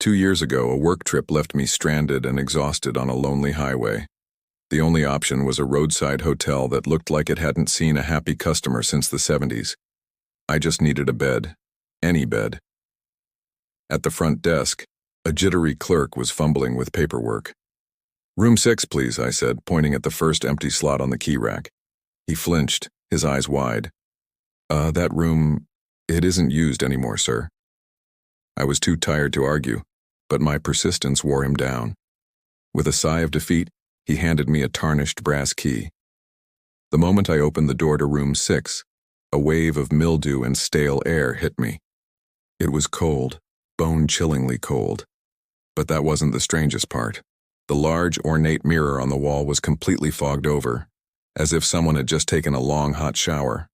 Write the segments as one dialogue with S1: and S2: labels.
S1: 2 years ago, a work trip left me stranded and exhausted on a lonely highway. The only option was a roadside hotel that looked like it hadn't seen a happy customer since the 70s. I just needed a bed. Any bed. At the front desk, a jittery clerk was fumbling with paperwork. "Room 6, please," I said, pointing at the first empty slot on the key rack. He flinched, his eyes wide. That room, it isn't used anymore, sir." I was too tired to argue, but my persistence wore him down. With a sigh of defeat, he handed me a tarnished brass key. The moment I opened the door to room 6, a wave of mildew and stale air hit me. It was cold, bone-chillingly cold. But that wasn't the strangest part. The large, ornate mirror on the wall was completely fogged over, as if someone had just taken a long, hot shower.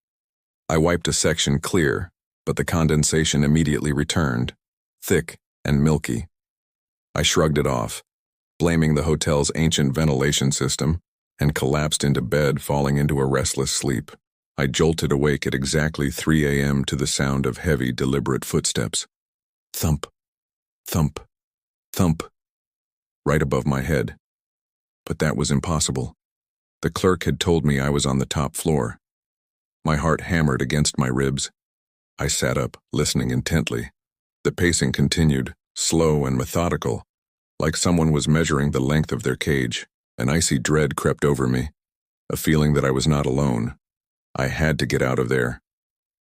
S1: I wiped a section clear, but the condensation immediately returned, thick and milky. I shrugged it off, blaming the hotel's ancient ventilation system, and collapsed into bed, falling into a restless sleep. I jolted awake at exactly 3 a.m. to the sound of heavy, deliberate footsteps. Thump, thump, thump, right above my head. But that was impossible. The clerk had told me I was on the top floor. My heart hammered against my ribs. I sat up, listening intently. The pacing continued, slow and methodical, like someone was measuring the length of their cage. An icy dread crept over me, a feeling that I was not alone. I had to get out of there.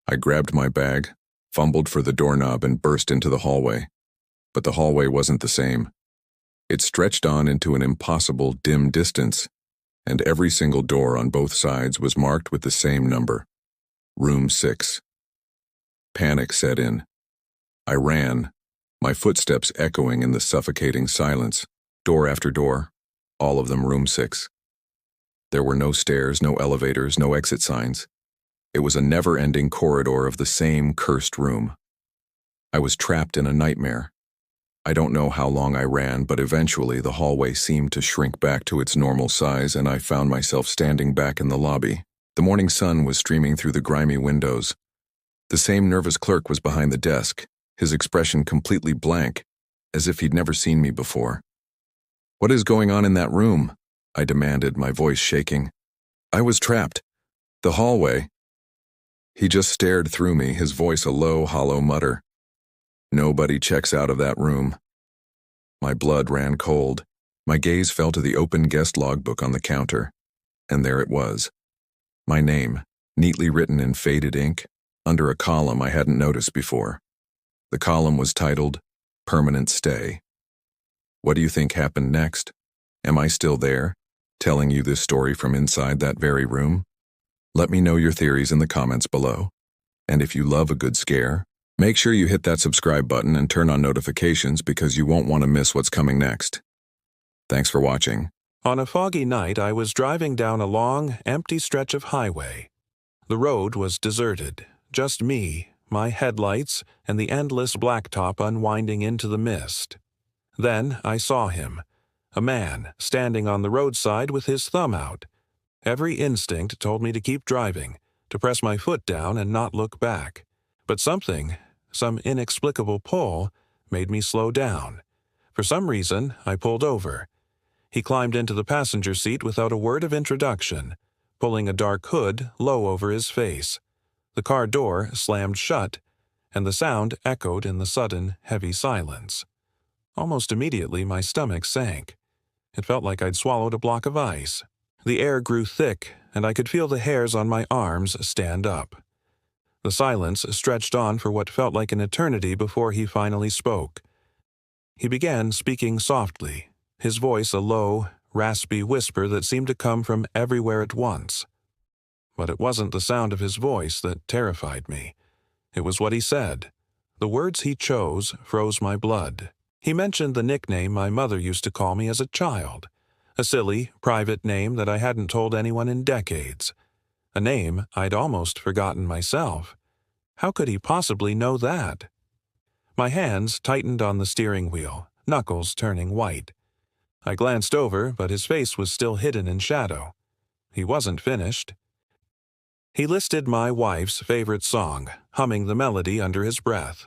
S1: I grabbed my bag, fumbled for the doorknob, and burst into the hallway. But the hallway wasn't the same. It stretched on into an impossible, dim distance, and every single door on both sides was marked with the same number. Room 6. Panic set in. I ran, my footsteps echoing in the suffocating silence, door after door, all of them room 6. There were no stairs, no elevators, no exit signs. It was a never-ending corridor of the same cursed room. I was trapped in a nightmare. I don't know how long I ran, but eventually the hallway seemed to shrink back to its normal size, and I found myself standing back in the lobby. The morning sun was streaming through the grimy windows. The same nervous clerk was behind the desk, his expression completely blank, as if he'd never seen me before. "What is going on in that room?" I demanded, my voice shaking. "I was trapped. The hallway." He just stared through me, his voice a low, hollow mutter. "Nobody checks out of that room." My blood ran cold. My gaze fell to the open guest logbook on the counter, and there it was. My name, neatly written in faded ink, under a column I hadn't noticed before. The column was titled, "Permanent Stay." What do you think happened next? Am I still there, telling you this story from inside that very room? Let me know your theories in the comments below. And if you love a good scare, make sure you hit that subscribe button and turn on notifications because you won't want to miss what's coming next. Thanks for watching.
S2: On a foggy night, I was driving down a long, empty stretch of highway. The road was deserted, just me, my headlights, and the endless blacktop unwinding into the mist. Then I saw him, a man standing on the roadside with his thumb out. Every instinct told me to keep driving, to press my foot down and not look back. But something, some inexplicable pull, made me slow down. For some reason, I pulled over. He climbed into the passenger seat without a word of introduction, pulling a dark hood low over his face. The car door slammed shut, and the sound echoed in the sudden, heavy silence. Almost immediately, my stomach sank. It felt like I'd swallowed a block of ice. The air grew thick, and I could feel the hairs on my arms stand up. The silence stretched on for what felt like an eternity before he finally spoke. He began speaking softly, his voice a low, raspy whisper that seemed to come from everywhere at once. But it wasn't the sound of his voice that terrified me. It was what he said. The words he chose froze my blood. He mentioned the nickname my mother used to call me as a child, a silly, private name that I hadn't told anyone in decades, a name I'd almost forgotten myself. How could he possibly know that? My hands tightened on the steering wheel, knuckles turning white. I glanced over, but his face was still hidden in shadow. He wasn't finished. He listed my wife's favorite song, humming the melody under his breath.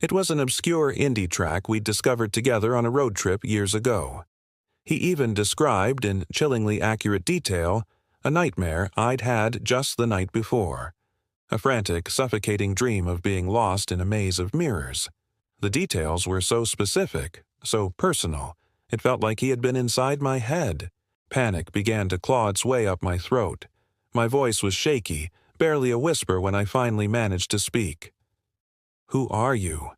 S2: It was an obscure indie track we'd discovered together on a road trip years ago. He even described in chillingly accurate detail a nightmare I'd had just the night before. A frantic, suffocating dream of being lost in a maze of mirrors. The details were so specific, so personal, it felt like he had been inside my head. Panic began to claw its way up my throat. My voice was shaky, barely a whisper when I finally managed to speak. "Who are you?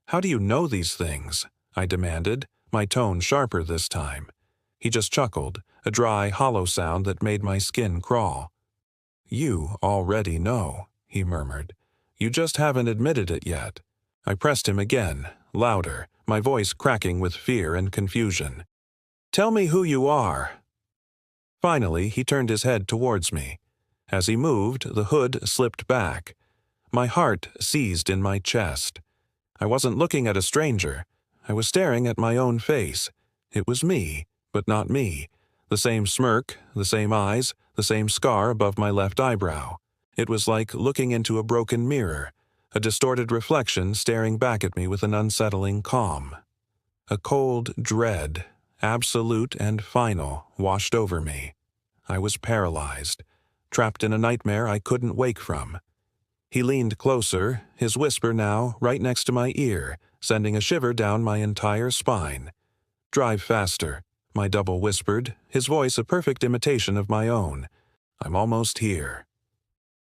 S2: How do you know these things?" I demanded, my tone sharper this time. He just chuckled, a dry, hollow sound that made my skin crawl. "You already know," he murmured. "You just haven't admitted it yet." I pressed him again, louder, my voice cracking with fear and confusion. "Tell me who you are." Finally, he turned his head towards me. As he moved, the hood slipped back. My heart seized in my chest. I wasn't looking at a stranger. I was staring at my own face. It was me, but not me. The same smirk, the same eyes, the same scar above my left eyebrow. It was like looking into a broken mirror, a distorted reflection staring back at me with an unsettling calm. A cold dread, absolute and final, washed over me. I was paralyzed, trapped in a nightmare I couldn't wake from. He leaned closer, his whisper now right next to my ear, sending a shiver down my entire spine. "Drive faster," my double whispered, his voice a perfect imitation of my own. "I'm almost here."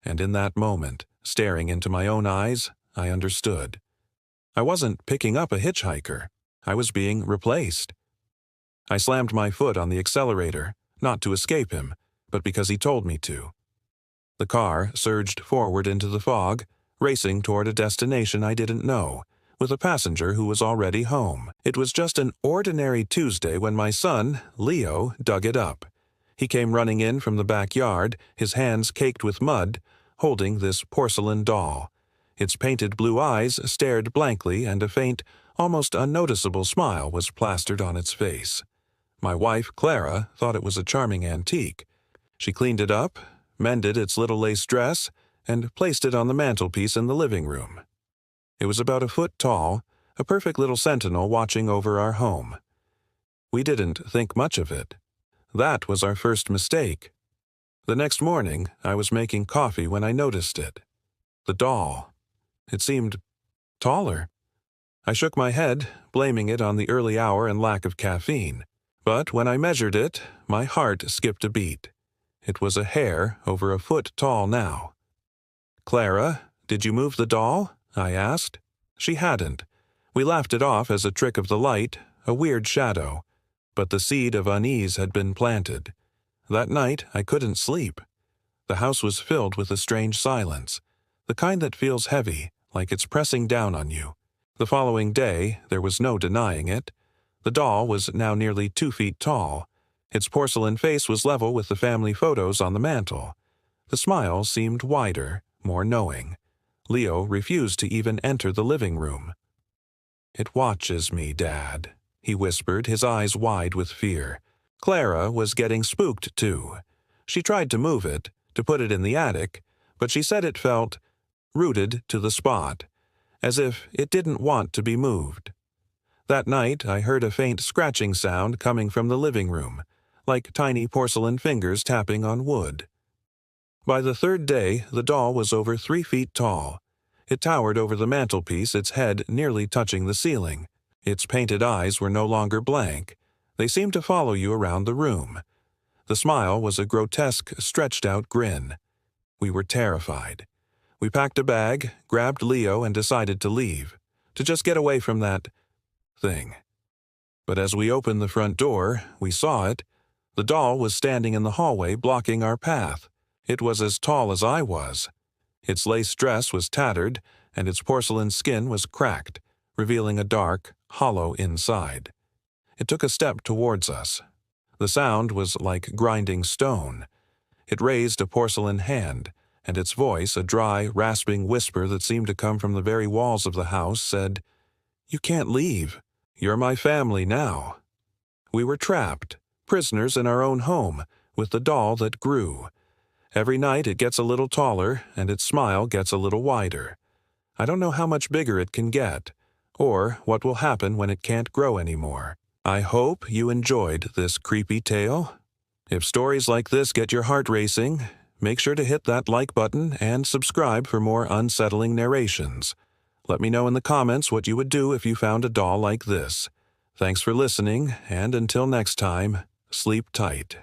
S2: And in that moment, staring into my own eyes, I understood. I wasn't picking up a hitchhiker. I was being replaced. I slammed my foot on the accelerator, not to escape him, but because he told me to. The car surged forward into the fog, racing toward a destination I didn't know, with a passenger who was already home. It was just an ordinary Tuesday when my son, Leo, dug it up. He came running in from the backyard, his hands caked with mud, holding this porcelain doll. Its painted blue eyes stared blankly, and a faint, almost unnoticeable smile was plastered on its face. My wife, Clara, thought it was a charming antique. She cleaned it up, mended its little lace dress, and placed it on the mantelpiece in the living room. It was about a foot tall, a perfect little sentinel watching over our home. We didn't think much of it. That was our first mistake. The next morning, I was making coffee when I noticed it. The doll. It seemed taller. I shook my head, blaming it on the early hour and lack of caffeine. But when I measured it, my heart skipped a beat. It was a hair over a foot tall now. "Clara, did you move the doll?" I asked. She hadn't. We laughed it off as a trick of the light, a weird shadow. But the seed of unease had been planted. That night, I couldn't sleep. The house was filled with a strange silence, the kind that feels heavy, like it's pressing down on you. The following day, there was no denying it. The doll was now nearly 2 feet tall. Its porcelain face was level with the family photos on the mantel. The smile seemed wider, more knowing. Leo refused to even enter the living room. "It watches me, Dad," he whispered, his eyes wide with fear. Clara was getting spooked, too. She tried to move it, to put it in the attic, but she said it felt rooted to the spot, as if it didn't want to be moved. That night, I heard a faint scratching sound coming from the living room, like tiny porcelain fingers tapping on wood. By the third day, the doll was over 3 feet tall. It towered over the mantelpiece, its head nearly touching the ceiling. Its painted eyes were no longer blank. They seemed to follow you around the room. The smile was a grotesque, stretched-out grin. We were terrified. We packed a bag, grabbed Leo, and decided to leave, to just get away from that thing. But as we opened the front door, we saw it. The doll was standing in the hallway, blocking our path. It was as tall as I was. Its lace dress was tattered, and its porcelain skin was cracked, revealing a dark, hollow inside. It took a step towards us. The sound was like grinding stone. It raised a porcelain hand, and its voice, a dry, rasping whisper that seemed to come from the very walls of the house, said, "You can't leave. You're my family now." We were trapped, prisoners in our own home, with the doll that grew. Every night it gets a little taller, and its smile gets a little wider. I don't know how much bigger it can get, or what will happen when it can't grow anymore. I hope you enjoyed this creepy tale. If stories like this get your heart racing, make sure to hit that like button and subscribe for more unsettling narrations. Let me know in the comments what you would do if you found a doll like this. Thanks for listening, and until next time, sleep tight.